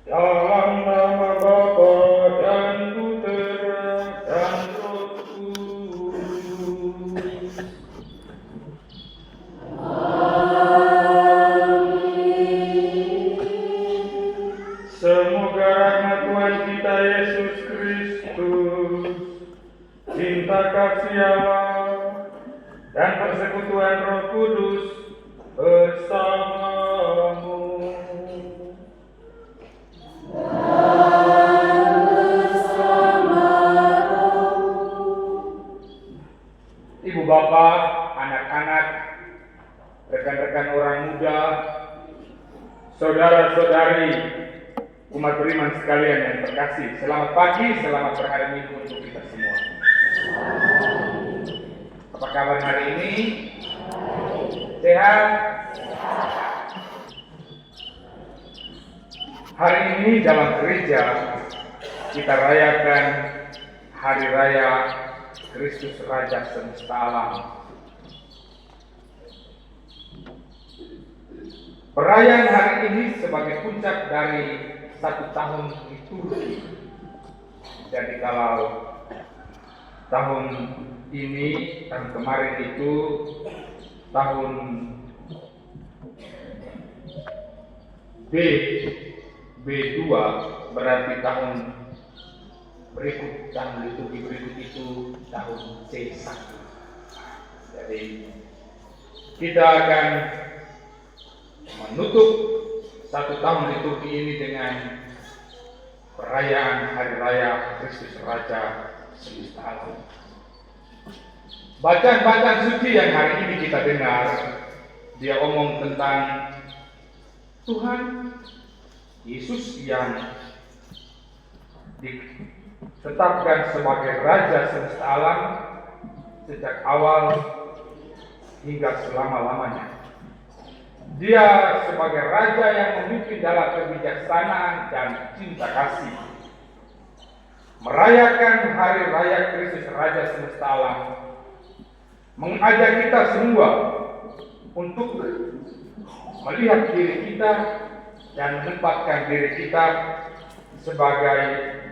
Dalam nama Bapa dan Putra dan Roh Kudus. Semoga rahmat Tuhan kita Yesus Kristus, cinta kasih Allah, dan persekutuan Roh Kudus bersamamu. Ibu bapak, anak-anak, rekan-rekan orang muda, saudara-saudari, umat beriman sekalian yang terkasih, selamat pagi, selamat berhari Minggu untuk kita semua. Apa kabar hari ini? Sehat? Hari ini dalam gereja kita rayakan Hari Raya Kristus Raja Semesta Alam. Perayaan hari ini sebagai puncak dari 1 tahun liturgi. Jadi kalau tahun ini, tahun kemarin itu tahun B2, berarti tahun berikut, tahun liturgi berikut itu tahun C1. Jadi kita akan menutup 1 tahun liturgi ini dengan perayaan Hari Raya Kristus Raja Semesta Alam. Bacaan-bacaan suci yang hari ini kita dengar, dia omong tentang Tuhan Yesus yang ditetapkan sebagai Raja Semesta Alam sejak awal hingga selama-lamanya. Dia sebagai Raja yang memimpin dalam kebijaksanaan dan cinta kasih, merayakan Hari Raya Kristus Raja Semesta Alam, mengajak kita semua untuk melihat diri kita dan menempatkan diri kita sebagai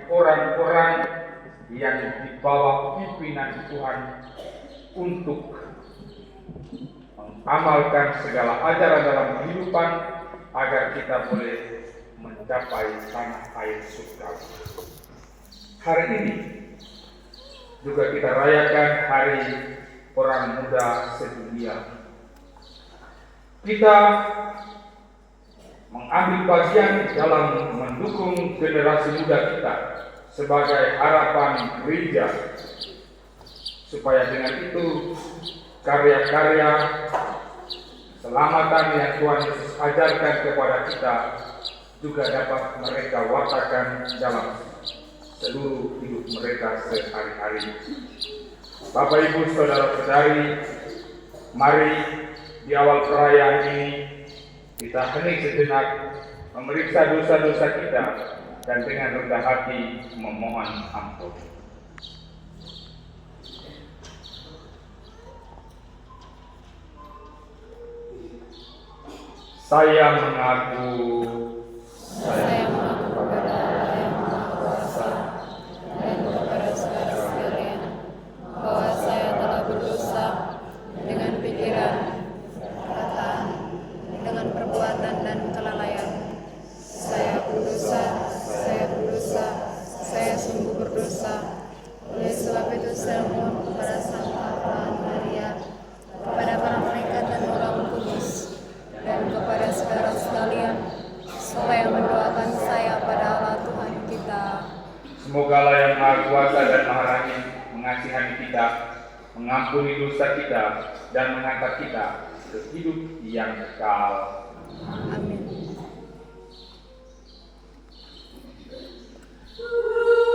orang-orang yang di bawah pimpinan Tuhan untuk mengamalkan segala ajaran dalam kehidupan agar kita boleh mencapai tanah air surga. Hari ini juga kita rayakan Hari Orang Muda Sedunia. Kita mengambil bagian dalam mendukung generasi muda kita sebagai harapan gereja, supaya dengan itu karya-karya keselamatan yang Tuhan Yesus ajarkan kepada kita juga dapat mereka wartakan dalam seluruh hidup mereka sehari-hari. Bapak Ibu Saudara-saudari, mari di awal perayaan ini kita hening sejenak, memeriksa dosa-dosa kita, dan dengan rendah hati memohon ampun. Saya mengaku kepada Allah yang Maha Kuasa dan kepada saudara sekalian bahwa saya telah berdosa dengan pikiran, perkataan, dengan perbuatan dan kelalaian. Saya berdosa, saya sungguh berdosa. Oleh sebab itu saya mohon kepada Sang Tuhan Maria, kepada para malaikat dan orang kudus, dan kepada saudara sekalian, supaya mendoakan saya pada Allah Tuhan kita. Semoga Allah yang Maha Kuasa dan Maha Rahim mengasihani kita, mengampuni dosa kita, dan mengangkat kita ke hidup yang kekal. Amin. Kristus,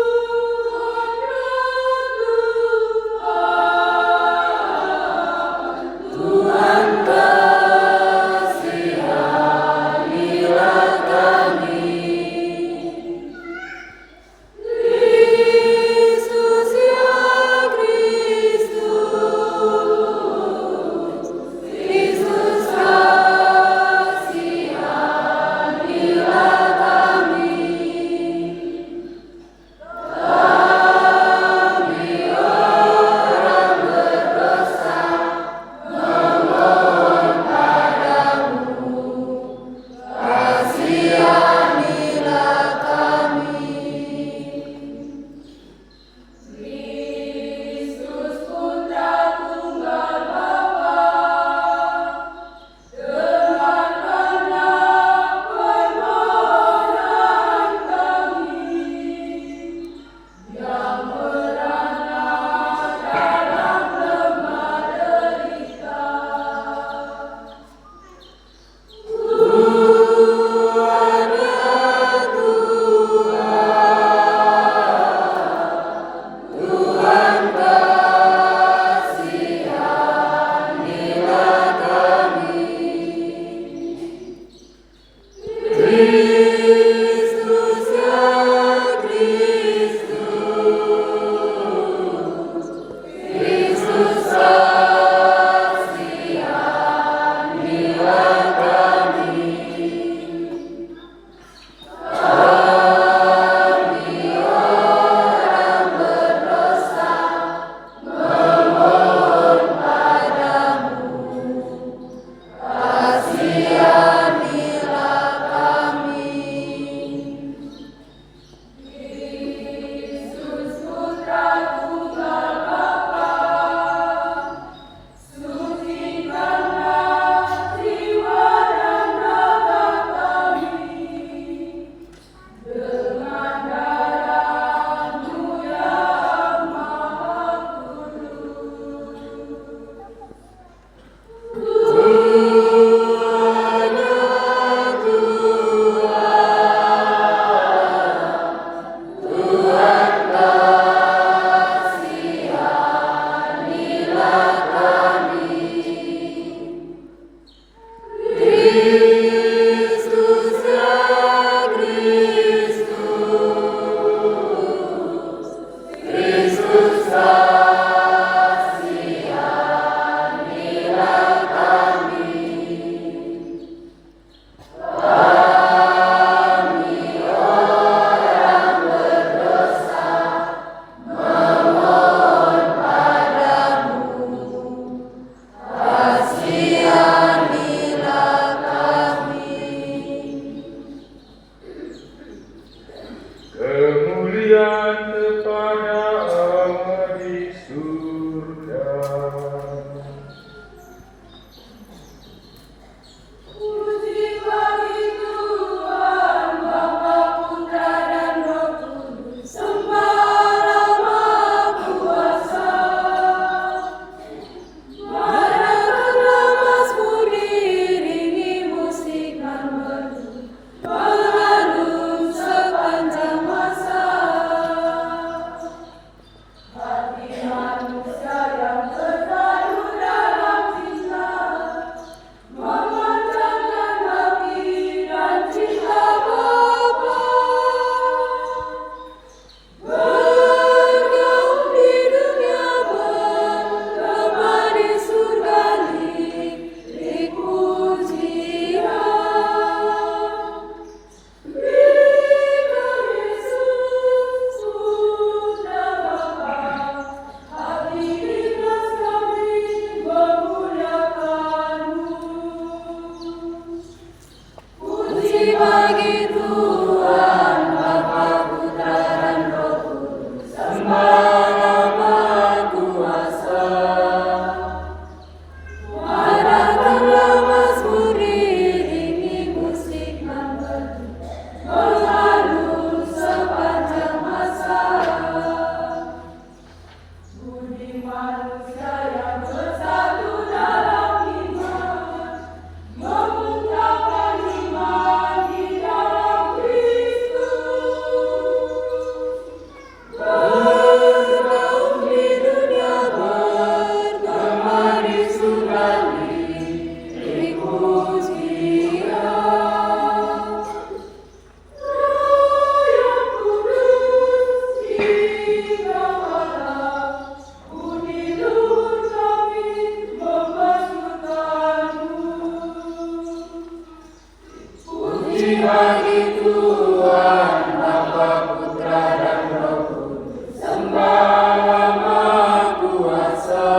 bagi Tuhan Bapa, Putra, dan Roh Kudus, sembahlah Maha Kuasa.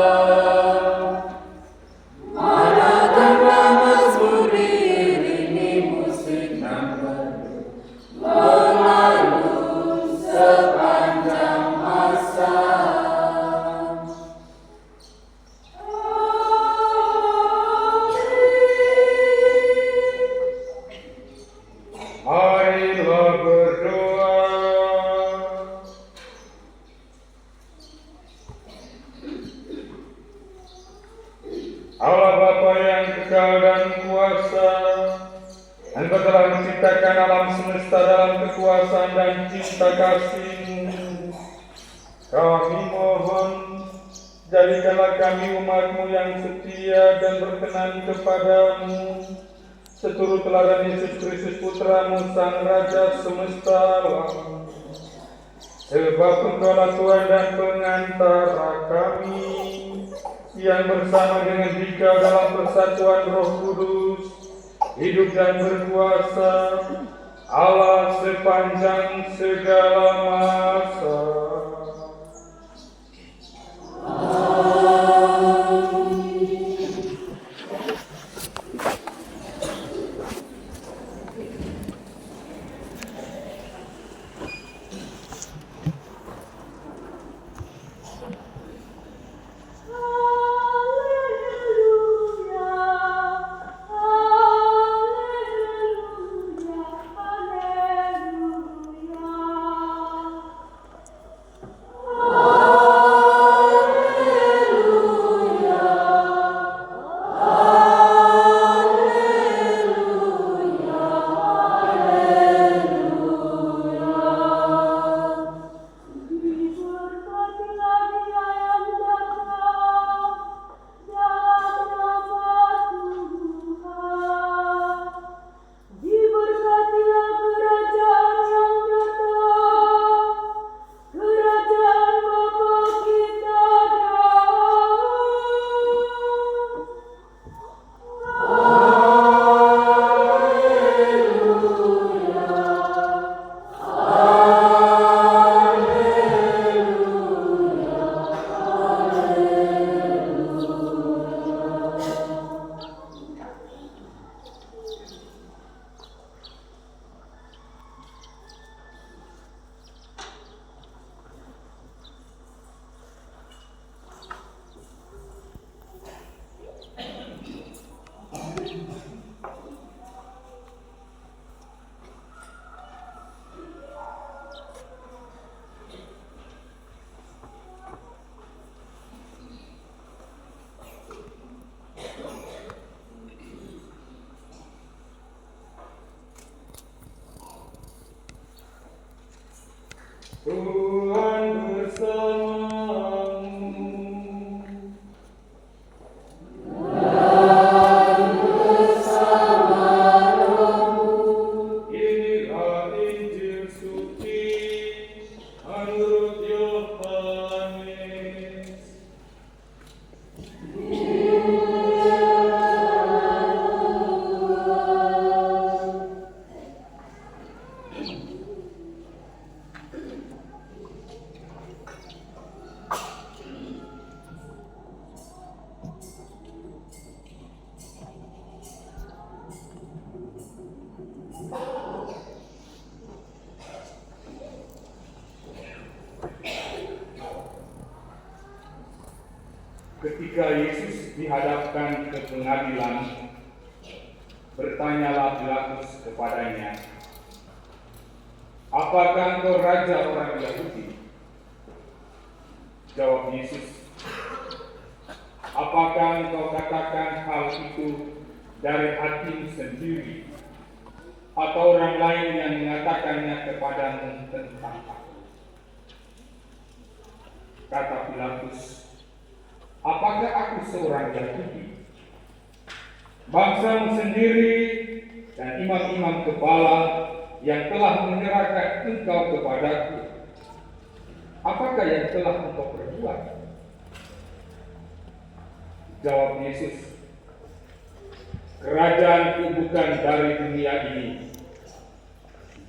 Marilah mazmur diiringi musik dan merdu, mengalun sepanjang masa. Marilah berdoa. Allah Bapa yang kekal dan kuasa, Engkau telah menciptakan alam semesta dalam kekuasaan dan cinta kasih-Mu. Kami mohon, jadikanlah kami umat-Mu yang setia dan berkenan kepadamu, seturut teladan Yesus Kristus Putra-Mu, Sang Raja semesta alam. Sebab Engkaulah Tuhan dan pengantara kami, yang bersama dengan Dikau dalam persatuan Roh Kudus, hidup dan berkuasa, Allah sepanjang segala masa. Tuhan bersamamu. Inilah Injil suci menurut Yohanes. Ketika Yesus dihadapkan ke pengadilan, bertanyalah Pilatus kepadanya, "Apakah engkau raja orang Yahudi?" Jawab Yesus, "Apakah engkau katakan hal itu dari hatimu sendiri, atau orang lain yang mengatakannya kepadamu tentang aku?" Kata Pilatus, "Apakah aku seorang Yahudi? Bangsamu sendiri dan imam-imam kepala yang telah menyerahkan engkau kepadaku, apakah yang telah engkau perbuat?" Jawab Yesus, "Kerajaanku bukan dari dunia ini.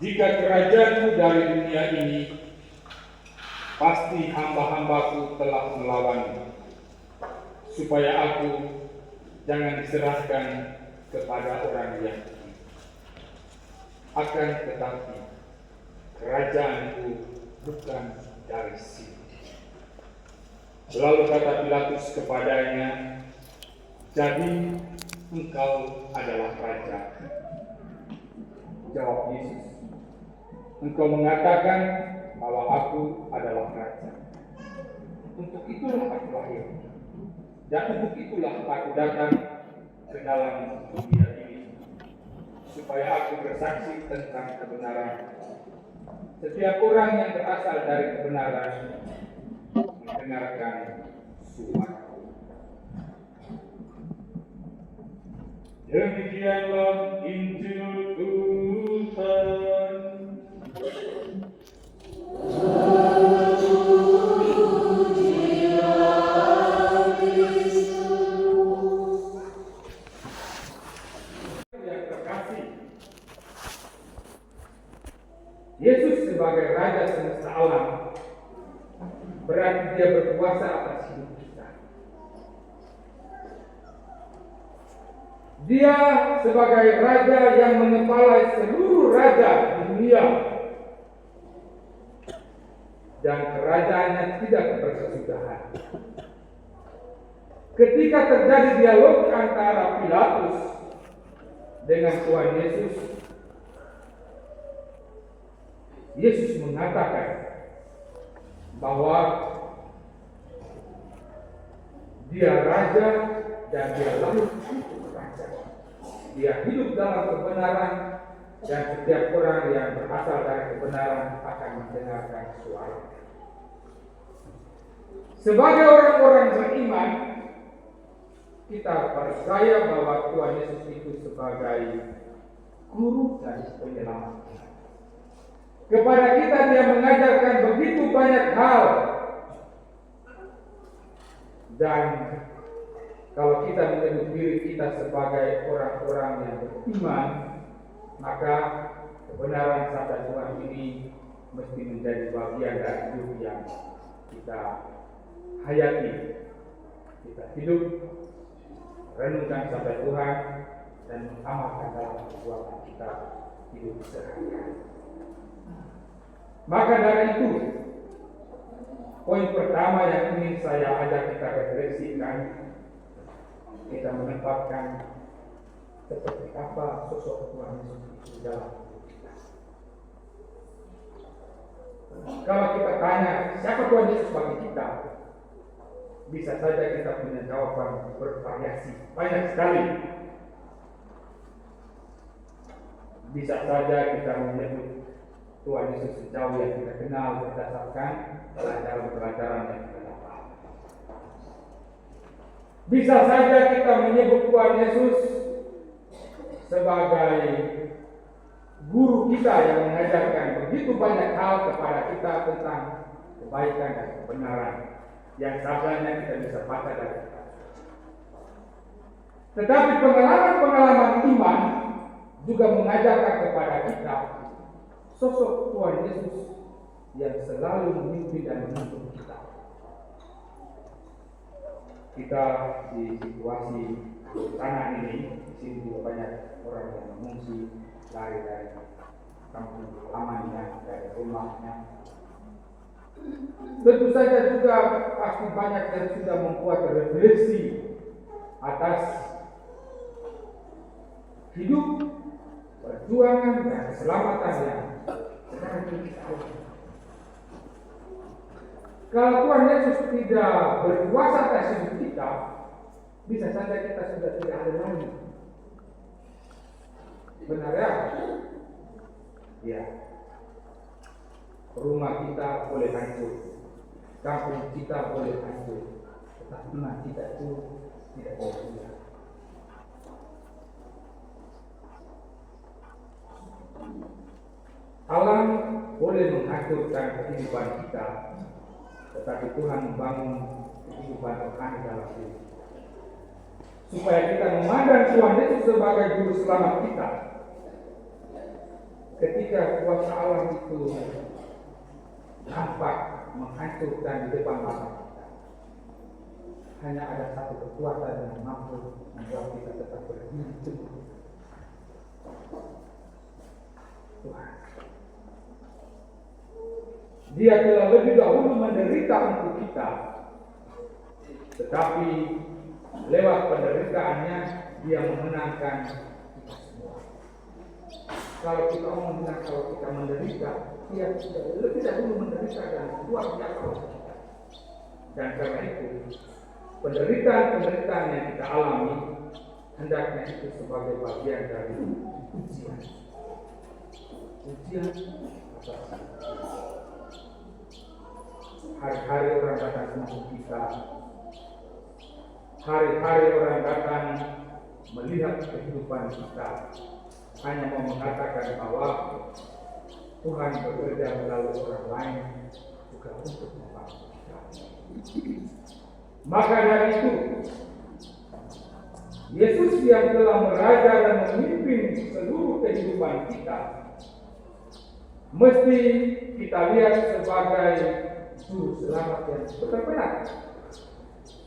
Jika kerajaanmu dari dunia ini, pasti hamba-hambaku telah melawanmu, supaya aku jangan diserahkan kepada orang Yahudi. Akan tetapi, kerajaanku bukan dari sini. Lalu kata Pilatus kepadanya, jadi engkau adalah raja? Jawab Yesus, engkau mengatakan bahwa aku adalah raja. Untuk itulah aku lahir, dan untuk itulah aku datang ke dalam dunia ini, supaya aku bersaksi tentang kebenaran. Setiap orang yang berasal dari kebenaran mendengarkan suara. Demikianlah Injil Tuhan. Yang terkasih, Yesus sebagai Raja semesta alam berarti Dia berkuasa atas hidup kita. Dia sebagai Raja yang mengepalai seluruh raja di dunia, dan kerajaannya tidak berkesudahan. Ketika terjadi dialog antara Pilatus dengan Tuhan Yesus, Yesus mengatakan bahwa Dia raja dan Dia lahir untuk raja. Dia hidup dalam kebenaran, dan setiap orang yang berasal dari kebenaran akan mendengarkan suara. Sebagai orang-orang beriman, kita percaya bahwa Tuhan Yesus itu sebagai guru dan penyelamat. Kepada kita Dia mengajarkan begitu banyak hal. Dan kalau kita menyebut diri kita sebagai orang-orang yang beriman, maka kebenaran sabda Tuhan ini mesti menjadi bagian dari hidup yang kita hayati. Kita hidup, renungkan sabda Tuhan, dan mengamalkan dalam perbuatan kita hidup sehari-hari. Maka dari itu, poin pertama yang ingin saya ajak kita refleksikan, kita menempatkan seperti apa sosok Tuhan Yesus itu dalam hidup kita. Kalau kita tanya siapa Tuhan Yesus bagi kita, bisa saja kita punya jawaban bervariasi, banyak sekali. Bisa saja kita menyebut Tuhan Yesus sejauh yang kita kenal berdasarkan pelajaran-pelajaran yang kita dapat. Bisa saja kita menyebut Tuhan Yesus sebagai guru kita yang mengajarkan begitu banyak hal kepada kita tentang kebaikan dan kebenaran yang sebenarnya kita bisa baca dari kita. Tetapi pengalaman-pengalaman iman juga mengajarkan kepada kita sosok Tuhan Yesus yang selalu memimpin dan menuntun kita. Kita di situasi tanah ini, di sini juga banyak orang yang mengungsi, lari dari kampung halamannya, dari rumahnya. Tentu saja juga pasti banyak yang sudah membuat refleksi atas hidup, perjuangan, dan keselamatan yang sekarang kita alami. Kalau Tuhan Yesus tidak berkuasa atas hidup kita, bisa saja kita sudah tidak ada lagi. Benar ya? Ya. Rumah kita boleh hancur, kampung kita boleh hancur, tetapi iman kita itu tidak boleh. Alam boleh menghancurkan kehidupan kita, tetapi Tuhan membangun kehidupan rohani dalam diri kita. Supaya kita memandang Tuhan Yesus sebagai juru selamat kita. Ketika ketika kuasa alam itu nampak menghancurkan di depan mata kita, hanya ada satu kekuatan yang mampu membuat kita tetap berdiri teguh. Tuhan. Dia telah lebih dahulu menderita untuk kita, tetapi lewat penderitaannya dia memenangkan kita semua. Kalau kita bilang kalau kita menderita, dia lebih dahulu menderita dan luar biasa untuk kita. Dan karena itu, penderitaan yang kita alami hendaknya itu sebagai bagian dari ujian. Ujian atas hari-hari orang datang untuk kita. Hari-hari orang datang melihat kehidupan kita, hanya mau mengatakan bahwa Tuhan bekerja melalui orang lain juga untuk membantu kita. Maka dari itu, Yesus yang telah meraja dan memimpin seluruh kehidupan kita, mesti kita lihat sebagai juru selamat yang benar-benar.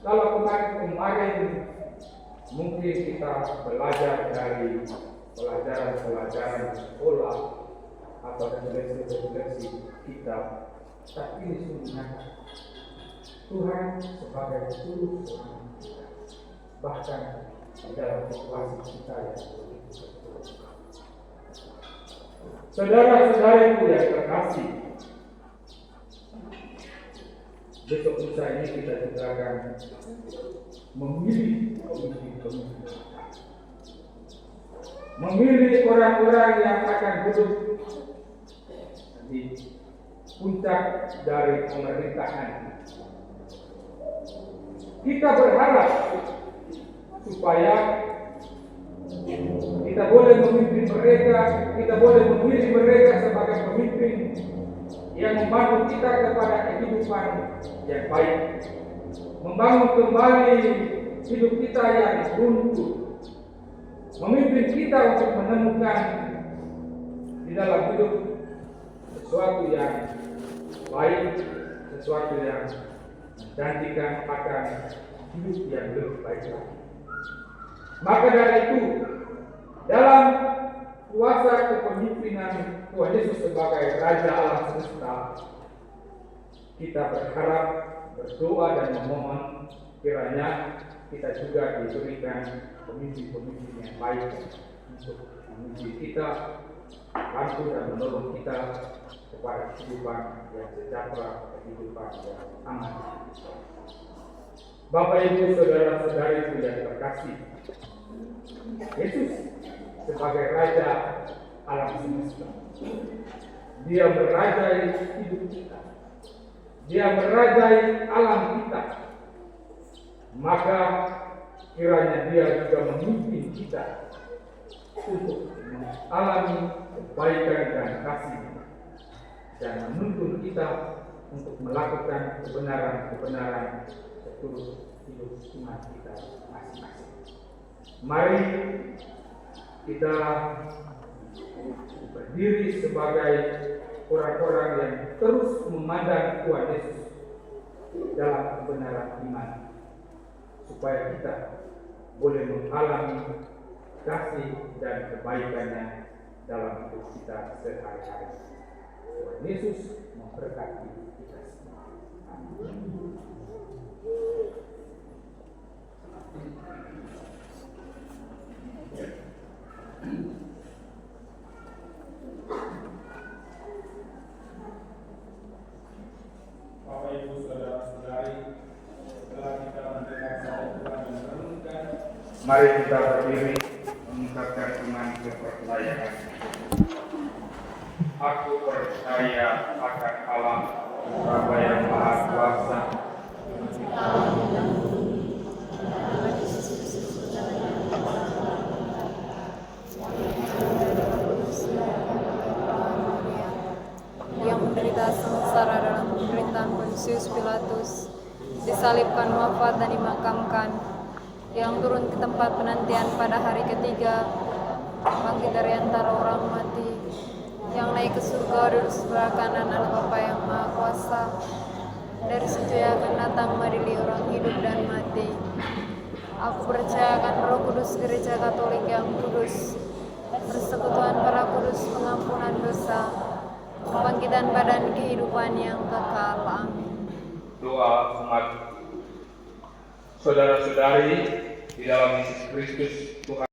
Kalau kemarin mungkin kita belajar dari pelajaran sekolah atau refleksi kita, tapi ini sungguh Tuhan sebagai juru selamat kita, bahkan di dalam situasi kita yang begitu. Saudara-saudariku yang terkasih, besok lusa ini kita juga akan memilih pemimpin-pemimpin, memilih orang-orang yang akan duduk di puncak dari pemerintahan. Kita berharap supaya kita boleh memimpin mereka, kita boleh memilih mereka sebagai pemimpin yang membantu kita kepada kehidupan yang baik, membangun kembali hidup kita yang runtuh, memimpin kita untuk menemukan di dalam hidup sesuatu yang baik, sesuatu yang menjanjikan akan hidup yang lebih baik lagi. Maka dari itu, dalam kuasa kepemimpinan Tuhan Yesus sebagai Raja alam semesta, kita berharap, berdoa dan memohon kiranya kita juga diberikan pemimpin-pemimpin yang baik untuk memimpin kita, bantu dan menolong kita kepada kehidupan yang sejahtera, kehidupan yang aman. Bapak Ibu saudara-saudariku yang terkasih, Yesus sebagai Raja alam semesta, Dia merajai hidup kita, Dia merajai alam kita, maka kiranya Dia juga memimpin kita untuk mengalami kebaikan dan kasih, dan menuntun kita untuk melakukan kebenaran-kebenaran seluruh hidup umat kita masing-masing. Mari kita berdiri sebagai orang-orang yang terus memandang Tuhan Yesus dalam kebenaran iman, supaya kita boleh mengalami kasih dan kebaikannya dalam hidup kita sehari-hari. Tuhan Yesus memberkati kita semua. Amin. Bapak Ibu saudara-saudari, setelah kita mendengar sabda Tuhan dan merenungkan, mari kita berdiri mengucapkan iman kepercayaan. Aku percaya akan Allah, Bapa yang Maha Kuasa, yang menderita sengsara dalam pemerintahan Pontius Pilatus, disalibkan, wafat dan dimakamkan, yang turun ke tempat penantian pada hari ketiga, bangkit dari antara orang mati, yang naik ke surga duduk sebelah kanan Allah Bapa yang Maha Kuasa. Dari situ ia akan datang mengadili orang hidup dan mati. Aku percaya akan Roh Kudus, Gereja Katolik yang kudus, persekutuan para kudus, pengampunan dosa, kebangkitan badan, kehidupan yang kekal. Amin. Doa umat saudara-saudari di dalam Yesus Kristus Tuhan.